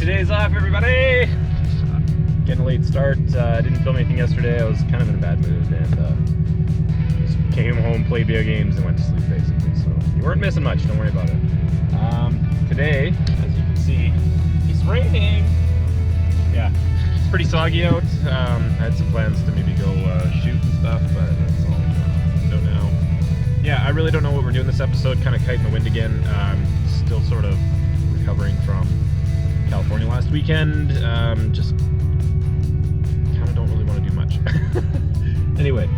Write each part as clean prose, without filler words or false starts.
Today's off, everybody! Getting a late start. I didn't film anything yesterday. I was kind of in a bad mood and just came home, played video games, and went to sleep basically. So you weren't missing much, don't worry about it. Today, as you can see, it's raining. Yeah, it's pretty soggy out. I had some plans to maybe go shoot and stuff, but that's all I know now. Yeah, I really don't know what we're doing this episode. Kind of kiting the wind again. Still sort of recovering from California last weekend. Just kind of don't really want to do much. Anyway,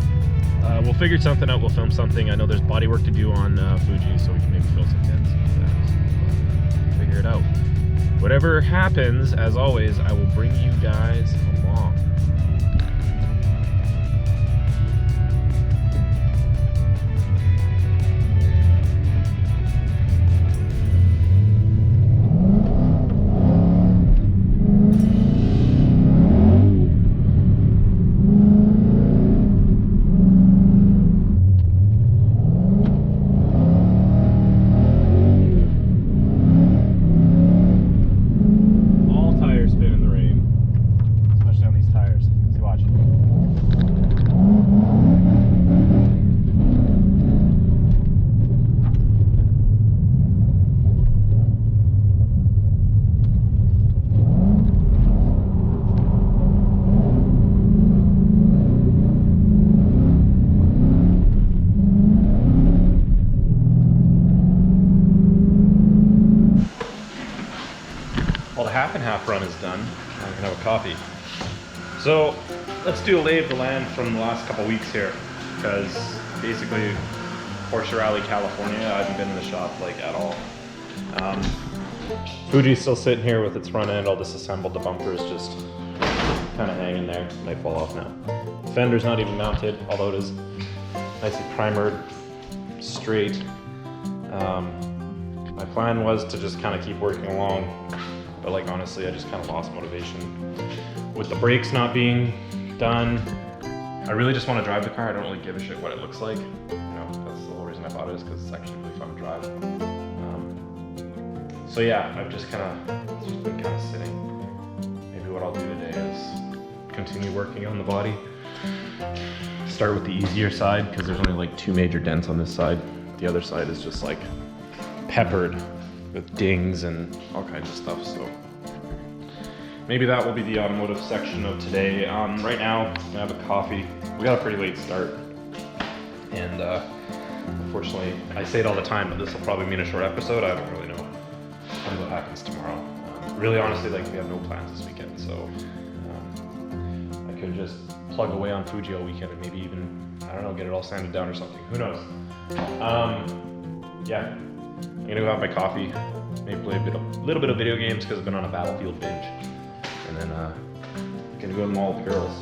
we'll figure something out. We'll film something. I know there's body work to do on Fuji, so we can maybe fill some tents with that. So, figure it out. Whatever happens, as always, I will bring you guys along. Well, the half and half run is done. I'm gonna have a coffee. So let's do a lay of the land from the last couple weeks here, because basically Porsche Rally California, I haven't been in the shop like at all. Fuji's still sitting here with its front end all disassembled. The bumper is just kind of hanging there. It might fall off now. The fender's not even mounted, although it is nicely primered, straight. My plan was to just kind of keep working along, but like honestly, I just kind of lost motivation with the brakes not being done. I really just want to drive the car. I don't really give a shit what it looks like. You know, that's the whole reason I bought it, is because it's actually really fun to drive. So yeah, I've just been kind of sitting. Maybe what I'll do today is continue working on the body. Start with the easier side, because there's only like 2 major dents on this side. The other side is just like peppered with dings and all kinds of stuff. So maybe that will be the automotive section of today. Right now, I'm gonna have a coffee. We got a pretty late start, and unfortunately, I say it all the time, but this will probably mean a short episode. I don't really know what happens tomorrow. Really, honestly, like, we have no plans this weekend, so I could just plug away on Fuji all weekend and maybe even, I don't know, get it all sanded down or something. Who knows? Yeah, I'm gonna go have my coffee, maybe play a little bit of video games because I've been on a Battlefield binge, and then gonna go to the mall with the girls.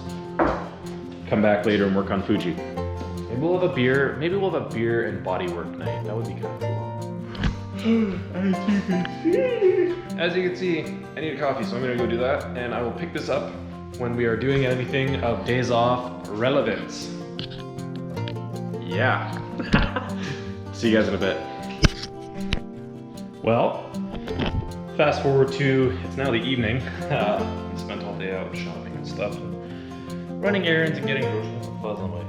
Come back later and work on Fuji. Maybe we'll have a beer. Maybe we'll have a beer and body work night. That would be kind of cool. As you can see, I need a coffee, so I'm gonna go do that, and I will pick this up when we are doing anything of days off relevance. Yeah. See you guys in a bit. Well, fast forward to, it's now the evening. We spent all day out shopping and stuff, and running errands and getting groceries. Fuzz on my...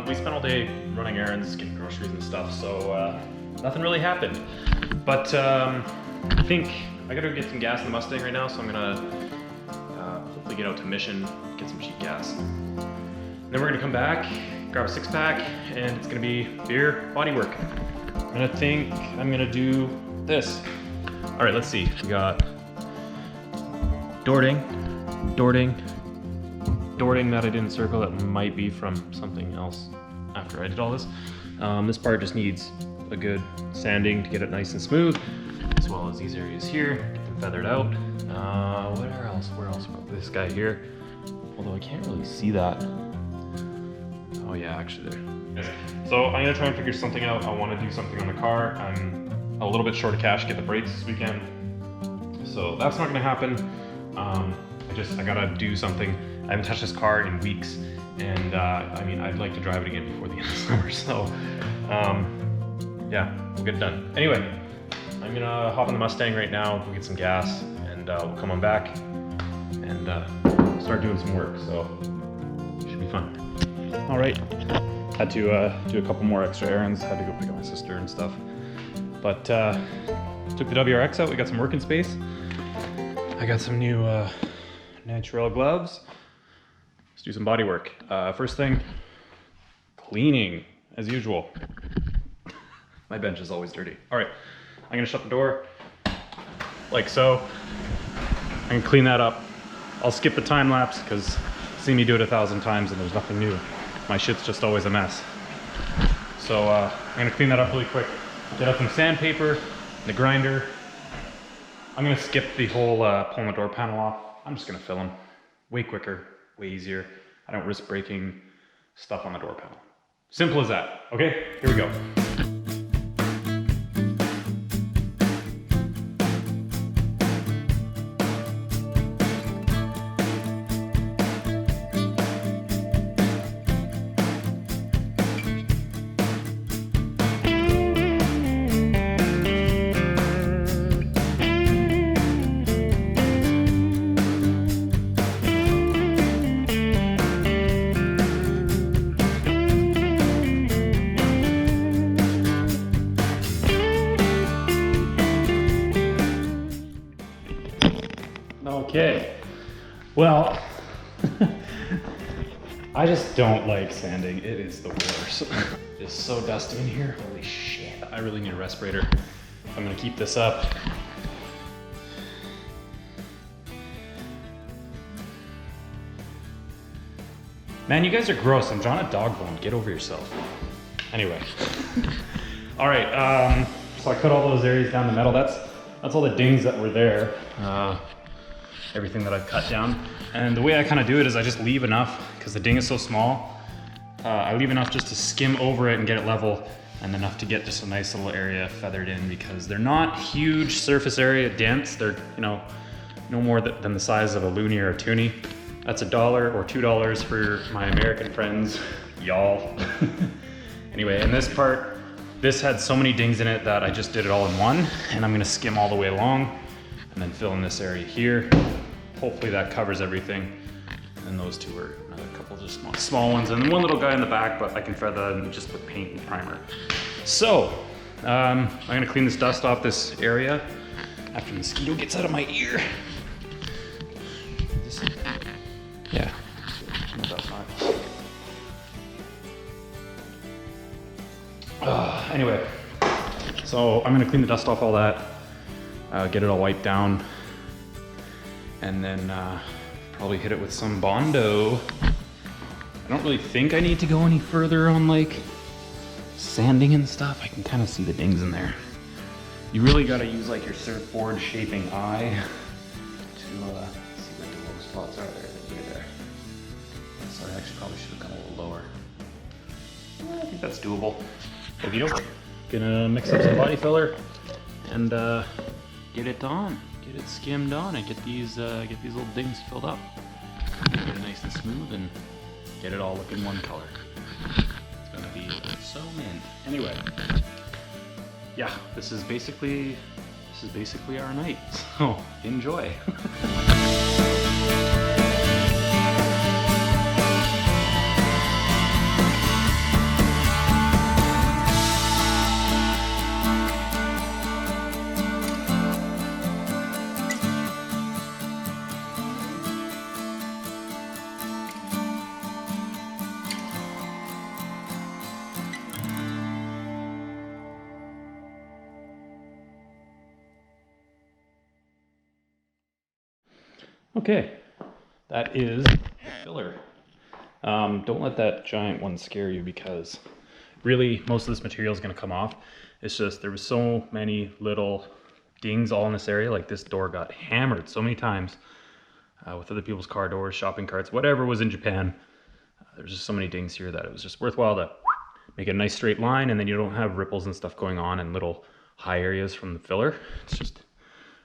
we spent all day running errands, getting groceries and stuff, so nothing really happened. But I think I gotta get some gas in the Mustang right now, so I'm gonna hopefully get out to Mission, get some cheap gas. Then we're gonna come back, grab a 6-pack, and it's gonna be beer, body work. And I think I'm gonna do this. All right, let's see. We got Dording that I didn't circle, that might be from something else after I did all this. This part just needs a good sanding to get it nice and smooth, as well as these areas here, get them feathered out. Where else? This guy here, although I can't really see that. Oh yeah, actually there. So I'm gonna try and figure something out. I wanna do something on the car. I'm a little bit short of cash to get the brakes this weekend, so that's not gonna happen. I gotta do something. I haven't touched this car in weeks, and I mean, I'd like to drive it again before the end of summer, so yeah, we'll get it done. Anyway, I'm gonna hop on the Mustang right now, go get some gas, and we'll come on back and start doing some work, so it should be fun. All right, had to do a couple more extra errands, had to go pick up my sister and stuff. But took the WRX out, we got some working space. I got some new natural gloves. Let's do some body work. First thing, cleaning, as usual. My bench is always dirty. All right, I'm gonna shut the door, like so. I'm gonna clean that up. I'll skip the time lapse, because see me do it 1,000 times and there's nothing new. My shit's just always a mess. So I'm gonna clean that up really quick. Get out some sandpaper, the grinder. I'm gonna skip the whole pulling the door panel off. I'm just gonna fill them. Way quicker, way easier. I don't risk breaking stuff on the door panel. Simple as that, okay? Here we go. Okay, well, I just don't like sanding. It is the worst. It's so dusty in here. Holy shit. I really need a respirator. I'm gonna keep this up. Man, you guys are gross. I'm drawing a dog bone. Get over yourself. Anyway. All right, so I cut all those areas down the metal. That's all the dings that were there. Everything that I've cut down. And the way I kind of do it is I just leave enough, because the ding is so small, I leave enough just to skim over it and get it level, and enough to get just a nice little area feathered in, because they're not huge surface area dents. They're, you know, no more than the size of a loonie or a toonie. That's $1 or $2 for my American friends, y'all. Anyway, in this part, this had so many dings in it that I just did it all in one, and I'm gonna skim all the way along and then fill in this area here. Hopefully that covers everything. And those two are another couple just small ones, and one little guy in the back, but I can feather that in just with paint and primer. So, I'm gonna clean this dust off this area after the mosquito gets out of my ear. Yeah, no dust on it. Anyway, so I'm gonna clean the dust off all that, get it all wiped down, and then probably hit it with some Bondo. I don't really think I need to go any further on like sanding and stuff. I can kind of see the dings in there. You really got to use like your surfboard shaping eye to see what the low spots are there. Right there. Sorry, I actually probably should have gone a little lower. I think that's doable. Okie doke. Gonna mix up some body filler and get it on. Get it skimmed on and get these little dings filled up. Get it nice and smooth and get it all looking one color. It's gonna be so mint. Anyway, yeah, this is basically our night. So enjoy. Okay, that is filler. Don't let that giant one scare you, because really most of this material is going to come off. It's just there was so many little dings all in this area. Like this door got hammered so many times with other people's car doors, shopping carts, whatever was in Japan. There's just so many dings here that it was just worthwhile to make a nice straight line, and then you don't have ripples and stuff going on and little high areas from the filler. It's just,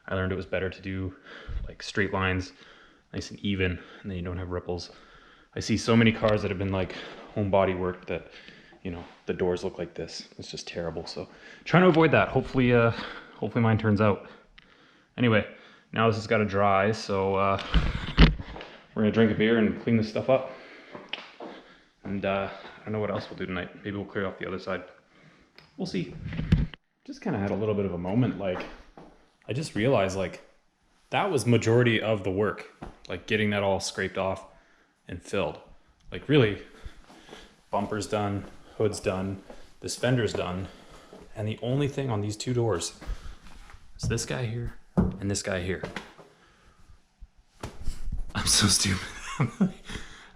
I learned it was better to do like straight lines, nice and even, and then you don't have ripples. I see so many cars that have been like home body work that, you know, the doors look like this. It's just terrible. So trying to avoid that. Hopefully hopefully mine turns out. Anyway, now this has got to dry, so we're gonna drink a beer and clean this stuff up. And I don't know what else we'll do tonight. Maybe we'll clear off the other side. We'll see. Just kind of had a little bit of a moment, like, I just realized, like, that was majority of the work, like getting that all scraped off and filled. Like, really, bumper's done, hood's done, this fender's done, and the only thing on these two doors is this guy here and this guy here. I'm so stupid.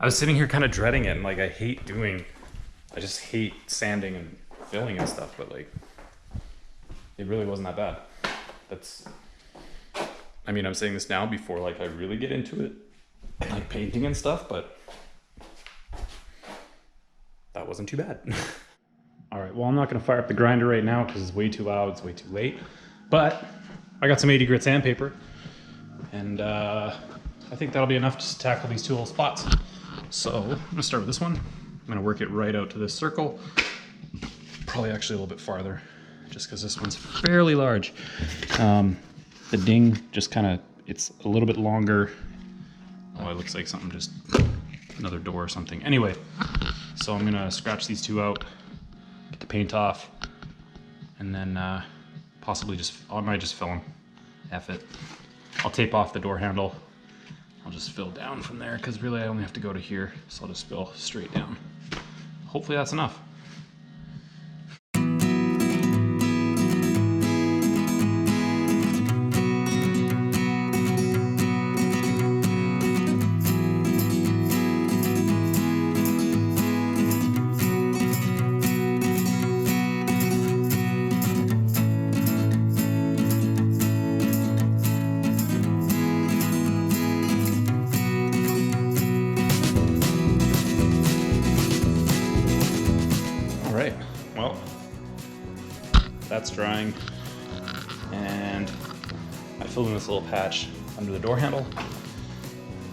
I was sitting here kind of dreading it, and like, I just hate sanding and filling and stuff, but like, it really wasn't that bad. I mean, I'm saying this now before like I really get into it, like painting and stuff, but that wasn't too bad. All right, well, I'm not gonna fire up the grinder right now because it's way too loud, it's way too late, but I got some 80 grit sandpaper, and I think that'll be enough to tackle these two little spots. So I'm gonna start with this one. I'm gonna work it right out to this circle, probably actually a little bit farther, just because this one's fairly large. The ding just kind of, it's a little bit longer. Oh, it looks like something just, another door or something. Anyway, so I'm gonna scratch these two out, get the paint off, and then possibly I might just fill them. F it. I'll tape off the door handle. I'll just fill down from there, because really I only have to go to here, so I'll just fill straight down. Hopefully that's enough. Well, that's drying, and I filled in this little patch under the door handle.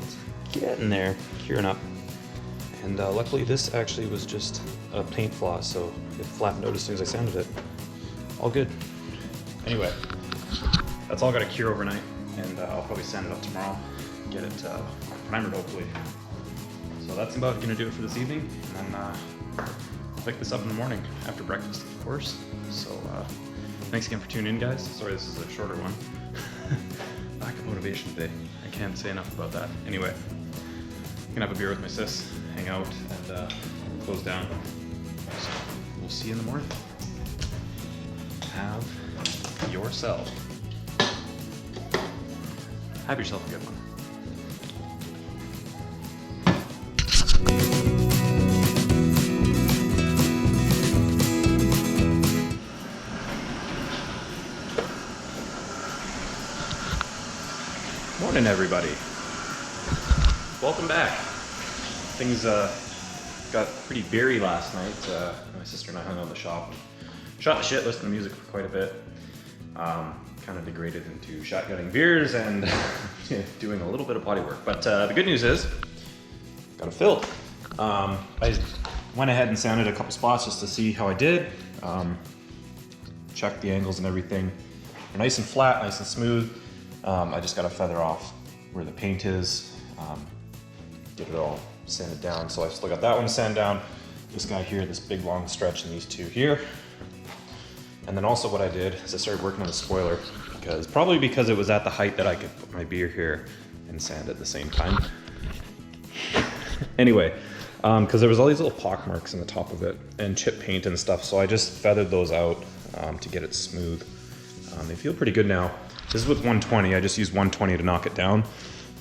It's getting there, curing up, and luckily this actually was just a paint flaw, so it flattened out as soon as I sanded it. All good. Anyway, that's all got to cure overnight, and I'll probably sand it up tomorrow, get it primered hopefully. So that's about going to do it for this evening, and then pick this up in the morning after breakfast, of course. So thanks again for tuning in, guys. Sorry this is a shorter one. Lack of motivation today. I can't say enough about that. Anyway, I'm gonna have a beer with my sis, hang out, and close down. So we'll see you in the morning. Have yourself a good one. Morning, everybody. Welcome back. Things got pretty beery last night. My sister and I hung out in the shop, shot the shit, listened to music for quite a bit. Kind of degraded into shotgunning beers and doing a little bit of body work. But the good news is, got it filled. I went ahead and sanded a couple spots just to see how I did. Checked the angles and everything. They're nice and flat, nice and smooth. I just got to feather off where the paint is, get it all sanded down. So I still got that one to sand down, this guy here, this big long stretch, and these two here. And then also what I did is I started working on the spoiler, probably because it was at the height that I could put my beer here and sand at the same time. Anyway, because there was all these little pock marks in the top of it and chip paint and stuff, so I just feathered those out to get it smooth. They feel pretty good now. This is with 120, I just used 120 to knock it down.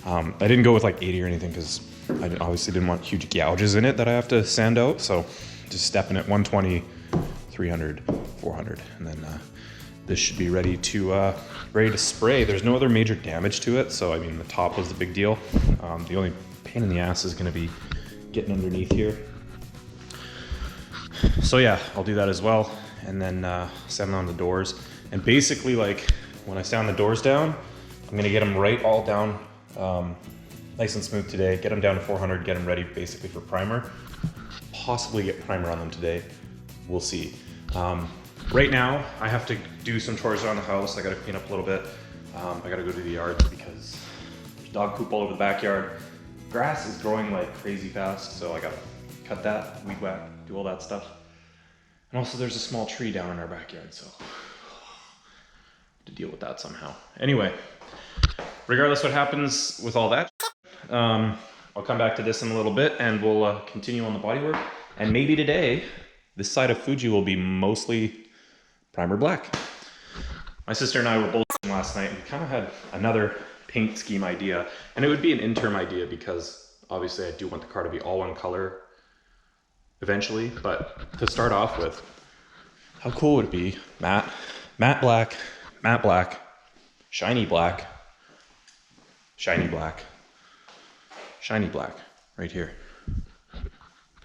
I didn't go with like 80 or anything because I obviously didn't want huge gouges in it that I have to sand out, so just stepping at 120, 300, 400, and then this should be ready to spray. There's no other major damage to it, so I mean the top was the big deal. The only pain in the ass is gonna be getting underneath here. So yeah, I'll do that as well, and then sand on the doors. And basically, like, when I sand the doors down, I'm gonna get them right all down nice and smooth today, get them down to 400, get them ready basically for primer. Possibly get primer on them today, we'll see. Right now, I have to do some chores around the house. I gotta clean up a little bit. I gotta go to the yard because there's dog poop all over the backyard. Grass is growing like crazy fast, so I gotta cut that, weed whack, do all that stuff. And also there's a small tree down in our backyard, so I have to deal with that somehow. Anyway, regardless what happens with all that, I'll come back to this in a little bit and we'll continue on the bodywork. And maybe today, this side of Fuji will be mostly primer black. My sister and I were both last night and we kind of had another paint scheme idea. And it would be an interim idea because obviously I do want the car to be all one color eventually. But to start off with, how cool would it be? Matte black, shiny black, shiny black, shiny black, right here.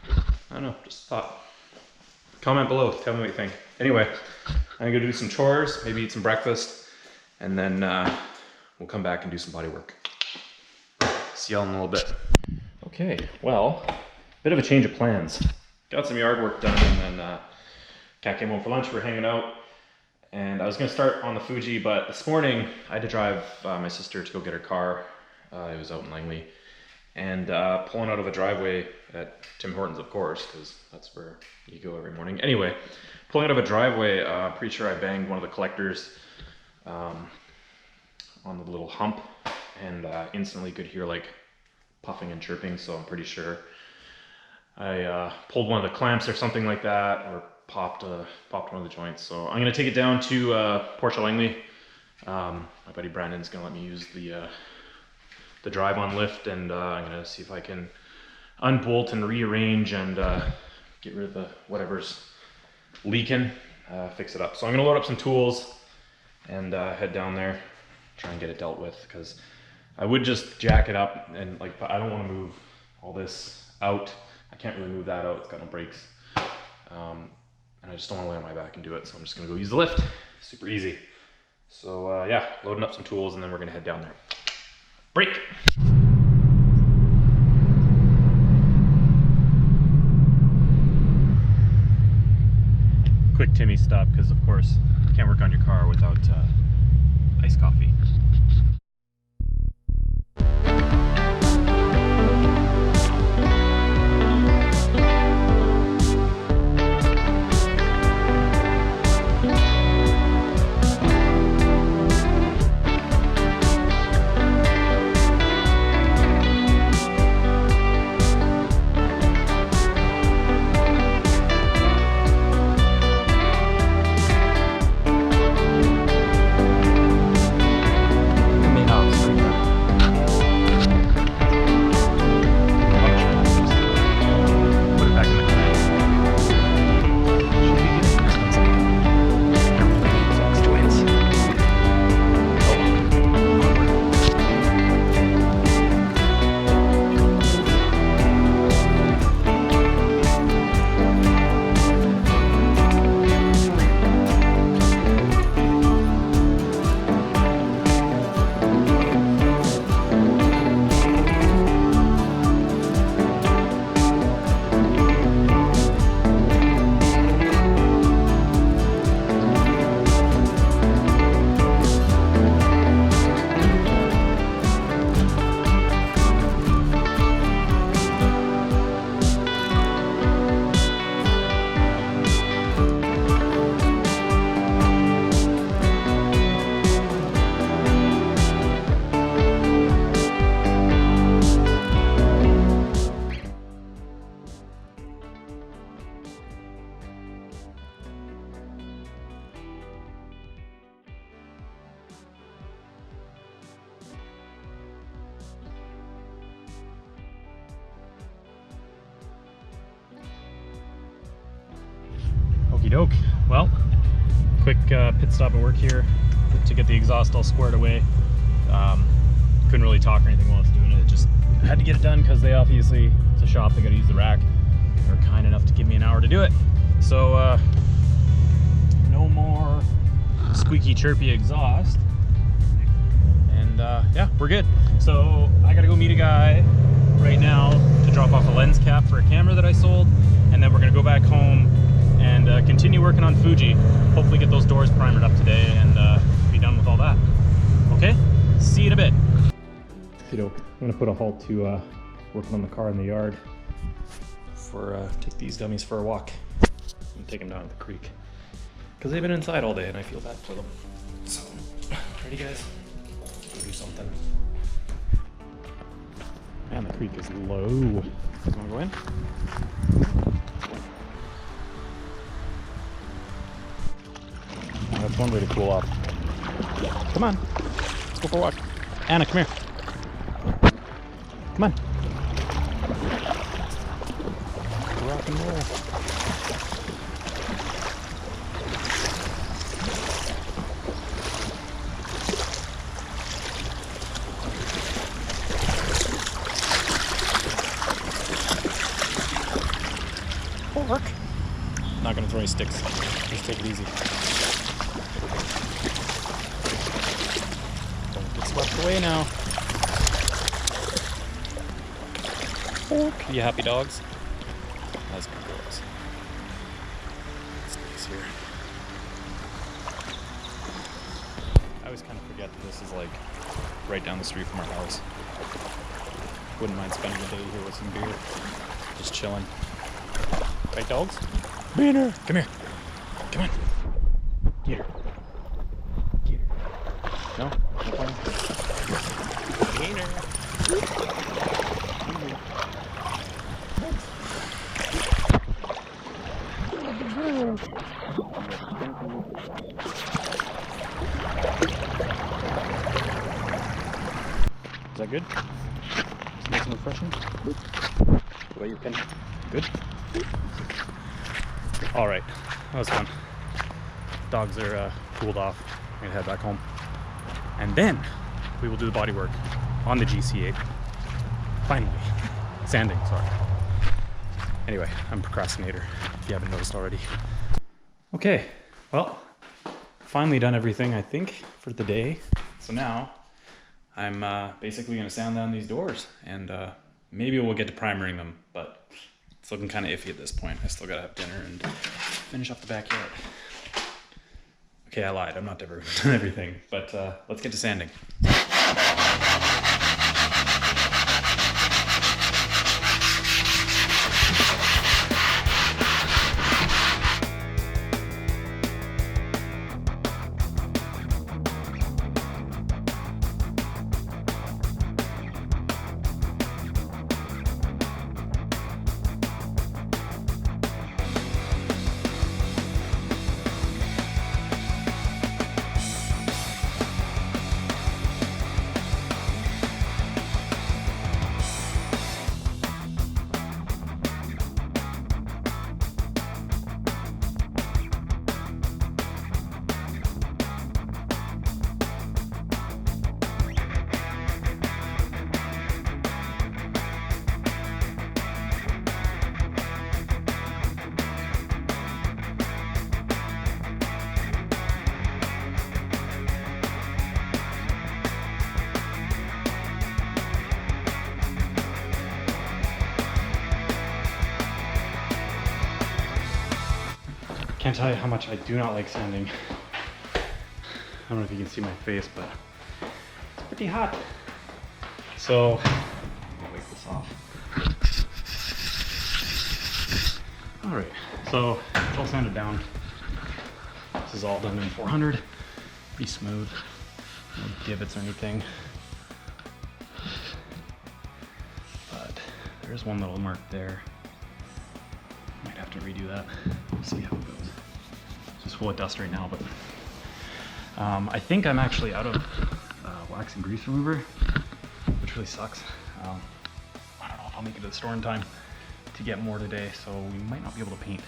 I don't know, just thought. Comment below, tell me what you think. Anyway, I'm gonna do some chores, maybe eat some breakfast, and then we'll come back and do some body work. See y'all in a little bit. Okay, well, bit of a change of plans. Got some yard work done, and then Kat came home for lunch, we're hanging out, and I was gonna start on the Fuji, but this morning I had to drive my sister to go get her car. It was out in Langley. And pulling out of a driveway at Tim Hortons, of course, because that's where you go every morning. Anyway, pulling out of a driveway, pretty sure I banged one of the collectors on the little hump, and instantly could hear like puffing and chirping, so I'm pretty sure I pulled one of the clamps or something like that, or popped one of the joints. So I'm gonna take it down to Porsche Langley. My buddy Brandon's gonna let me use the drive on lift, and I'm gonna see if I can unbolt and rearrange and get rid of the whatever's leaking, fix it up. So I'm gonna load up some tools and head down there, try and get it dealt with, because I would just jack it up and like, but I don't want to move all this out. I can't really move that out, it's got no brakes. And I just don't want to lay on my back and do it, so I'm just gonna go use the lift. Super easy. So yeah, loading up some tools and then we're gonna head down there. Break. Quick Timmy stop, because of course you can't work on your car without iced coffee. Doke. Well, quick pit stop at work here to get the exhaust all squared away. Couldn't really talk or anything while I was doing it. Just had to get it done because they obviously, it's a shop, they got to use the rack. They're kind enough to give me an hour to do it. So no more squeaky chirpy exhaust. And yeah, we're good. So I gotta go meet a guy right now to drop off a lens cap for a camera that I sold, and then we're gonna go back home and continue working on Fuji. Hopefully get those doors primered up today and be done with all that. Okay, see you in a bit. I'm gonna put a halt to working on the car in the yard for take these dummies for a walk and take them down to the creek because they've been inside all day and I feel bad for them. So, ready guys? Go do something. Man, the creek is low. You wanna go in? Oh, that's one way to cool off. Come on, let's go for a walk. Anna, come here. Come on. Rock and roll. Pork. Not gonna throw any sticks. Just take it easy. Don't get swept away now. Pork. You happy dogs? That's good girls. It's nice here. I always kind of forget that this is like right down the street from our house. Wouldn't mind spending a day here with some beer. Just chilling. Right, dogs? Beaner! Come here. Come on. Get her. Get her. No? No problem? Beaner. Is that good? Is nice and refreshing? What about your pen? Good? All right, that was fun. Dogs are cooled off. I'm gonna head back home. And then we will do the body work on the GC8. Finally. Sanding, sorry. Anyway, I'm a procrastinator, if you haven't noticed already. Okay, well, finally done everything, I think, for the day. So now, I'm basically gonna sand down these doors, and maybe we'll get to primering them, but it's looking kind of iffy at this point. I still gotta have dinner and finish up the backyard. Okay, I lied, I'm not done everything, but let's get to sanding. Can't tell you how much I do not like sanding. I don't know if you can see my face, but it's pretty hot. So, I'll wipe this off. All right, so it's all sanded down. This is all done in 400. Pretty smooth, no divots or anything. But there's one little mark there. Might have to redo that. We'll see how it goes. It's just full of dust right now, but I think I'm actually out of wax and grease remover, which really sucks. I don't know if I'll make it to the store in time to get more today, so we might not be able to paint.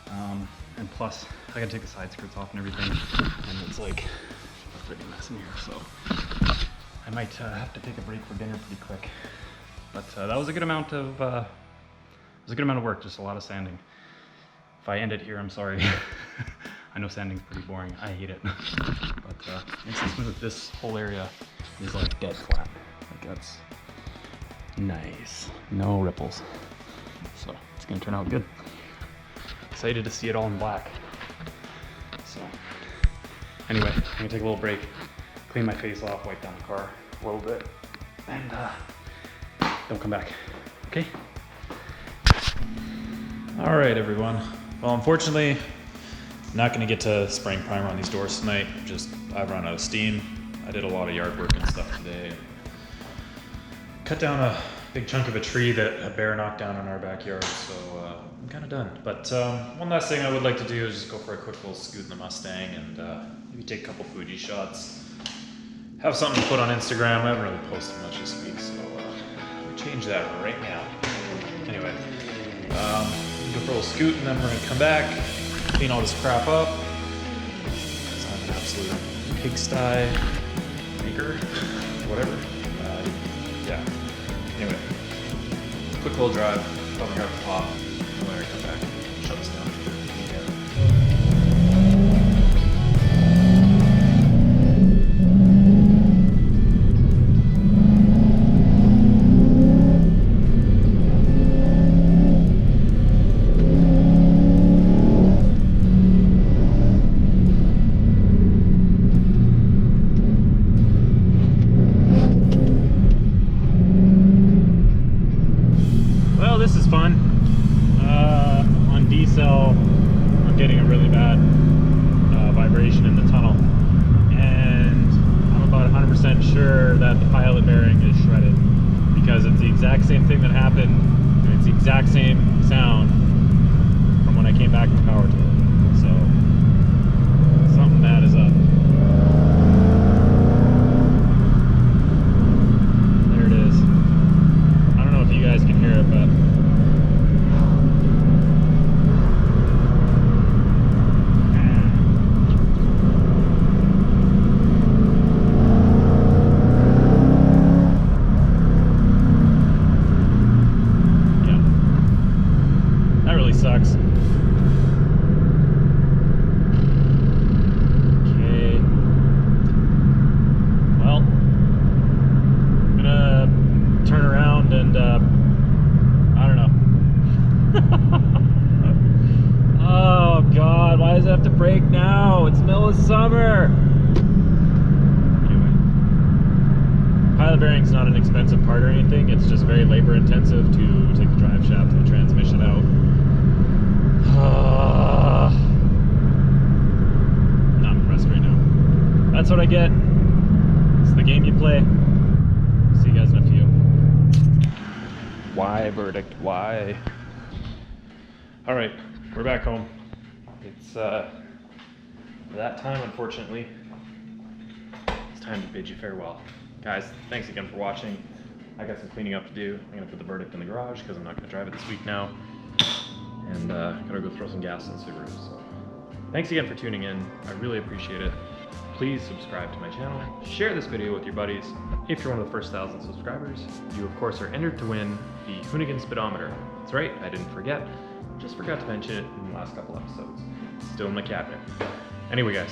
And plus, I gotta take the side skirts off and everything, and it's like a freaking mess in here, so I might have to take a break for dinner pretty quick. But that was a good amount of work, just a lot of sanding. If I end it here, I'm sorry. I know sanding's pretty boring. I hate it. But it's smooth. This whole area is like dead flat. Like that's nice. No ripples. So it's gonna turn out good. excited to see it all in black. So anyway, I'm gonna take a little break, clean my face off, wipe down the car a little bit, and then come back, okay? All right, everyone. Well, unfortunately, I'm not gonna get to spraying primer on these doors tonight. I've run out of steam. I did a lot of yard work and stuff today. Cut down a big chunk of a tree that a bear knocked down in our backyard, so I'm kind of done. But one last thing I would like to do is just go for a quick little scoot in the Mustang and maybe take a couple Fuji shots. Have something to put on Instagram. I haven't really posted much this week, so we'll change that right now. Anyway, go for a little scoot, and then we're gonna come back, clean all this crap up. I'm an absolute pigsty maker, whatever. Yeah. Anyway, quick little drive, probably grab a pop, and when I come back, shut this down. This is fun. On D-cell, I'm getting a really bad vibration in the tunnel, and I'm about 100% sure that the pilot bearing is shredded, because it's the exact same thing that happened, and it's the exact same sound from when I came back from power tour. So something bad is up. There it is. I don't know if you guys can hear it, but sucks. Okay. Well, I'm gonna turn around and I don't know. Oh God, why does it have to break now? It's the middle of summer. Anyway, pilot bearing's not an expensive part or anything. It's just very labor intensive to take the drive shaft and the transmission out. Not impressed right now. That's what I get. It's the game you play. See you guys in a few. Why, verdict? Why? Alright, we're back home. It's that time, unfortunately. It's time to bid you farewell. Guys, thanks again for watching. I got some cleaning up to do. I'm gonna put the verdict in the garage because I'm not gonna drive it this week now. And gotta go throw some gas in the Subaru. So thanks again for tuning in. I really appreciate it. Please subscribe to my channel. Share this video with your buddies. If you're one of the first 1,000 subscribers, you of course are entered to win the Hoonigan Speedometer. That's right, I didn't forget. Just forgot to mention it in the last couple episodes. It's still in my cabinet. Anyway guys,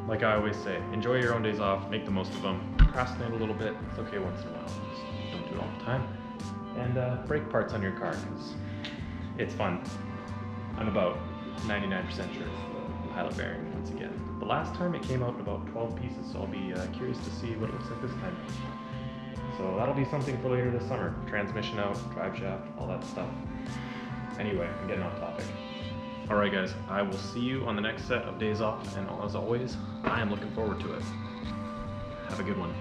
like I always say, enjoy your own days off, make the most of them. Procrastinate a little bit, it's okay once in a while. Just don't do it all the time. And break parts on your car, because it's fun. I'm about 99% sure it's the pilot bearing once again. The last time it came out in about 12 pieces, so I'll be curious to see what it looks like this time. So that'll be something for later this summer. Transmission out, drive shaft, all that stuff. Anyway, I'm getting off topic. Alright guys, I will see you on the next set of days off, and as always, I am looking forward to it. Have a good one.